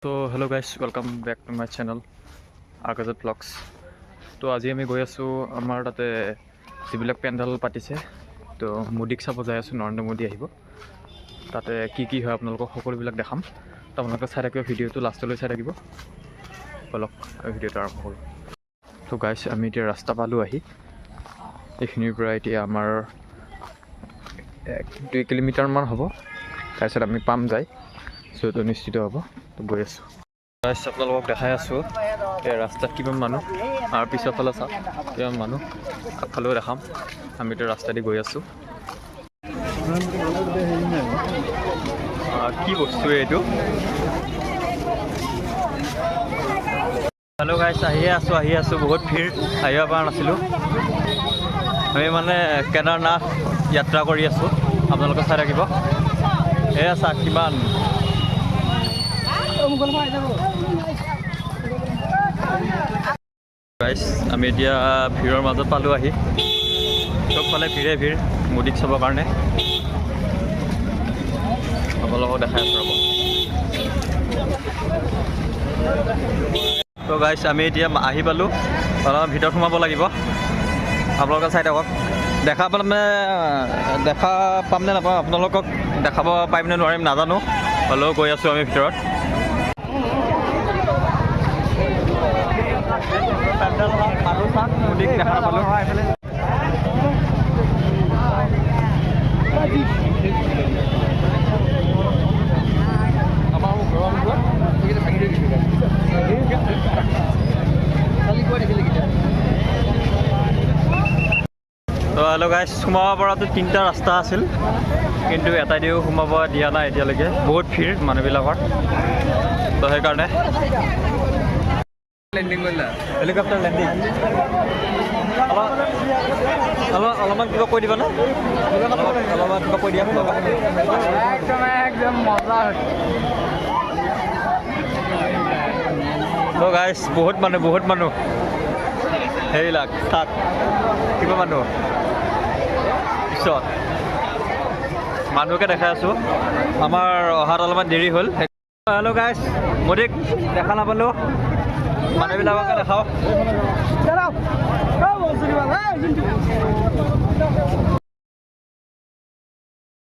তো hello' guys welcome back to my channel আকাজত vlogs. তো আজি আমি গৈ আছোঁ আমাৰ তাতে যিবিলাক পেণ্ডেল পাতিছে। তো মোদীক চাব যাই আছোঁ, নৰেন্দ্ৰ মোদী আহিব। তাতে কি কি হয় আপোনালোকক সকলোবিলাক দেখাম। তো আপোনালোকে চাই থাকিব, ভিডিঅ'টো লাষ্টলৈ চাই থাকিব। বলক আমি ভিডিঅ'টো আৰম্ভ কৰোঁ। তো গাইজ আমি এতিয়া ৰাস্তা পালোঁ আহি। এইখিনিৰ পৰা এতিয়া আমাৰ 1-2 কিলোমিটাৰমান হ'ব, তাৰপিছত আমি পাম যায়। চ' এইটো নিশ্চিত হ'ব। তো গৈ আছোঁ। আপোনালোকক দেখাই আছোঁ এই ৰাস্তাত কিমান মানুহ, আৰু পিছৰ ফালে চাওক কিমান মানুহ, আগফালেও দেখাম। আমিতো ৰাস্তা দি গৈ আছোঁ। কি বস্তু এইটো? হেল্ল' গাইছ, আহি আছোঁ বহুত ভিৰ, আহিব পৰা নাছিলোঁ। আমি মানে কেদাৰনাথ যাত্ৰা কৰি আছোঁ, আপোনালোকে চাই থাকিব। এয়া চাওক কিমান গাইছ। আমি এতিয়া ভিৰৰ মাজত পালোঁ আহি। চবফালে ভিৰ মোদীক চাবৰ কাৰণে। আপোনালোকক দেখাই আছোঁ ৰ'ব। তো গাইছ আমি এতিয়া আহি পালোঁ, অলপ ভিতৰত সোমাব লাগিব। আপোনালোকে চাই থাকক। দেখা পাম নে নাপাম, আপোনালোকক দেখাব পাৰিম নে নোৱাৰিম নাজানো, হ'লেও গৈ আছোঁ আমি ভিতৰত। মোদীক দেখা নাপালোঁ। তো হেল্ল' গাইছ, সোমাব পৰাটো 3টা ৰাস্তা আছিল, কিন্তু এটা দিও সোমাব দিয়া নাই এতিয়ালৈকে। বহুত ভিৰ মানুহবিলাকৰ, তো সেইকাৰণে হেলিকপ্টাৰ লেণ্ডিং। অলপমান কিবা কৈ দিবা নে? অলপমান কিবা কৈ দিয়া। একদম মজা। তো গাইছ বহুত মানুহ সেইবিলাক তাত কিবা মানুহ। পিছত মানুহকে দেখাই আছোঁ, আমাৰ অহাত অলপমান দেৰি হ'ল। হেল্ল' গাইছ, মোদীক দেখা নাপালোঁ, মানুহবিলাককে দেখাওঁ।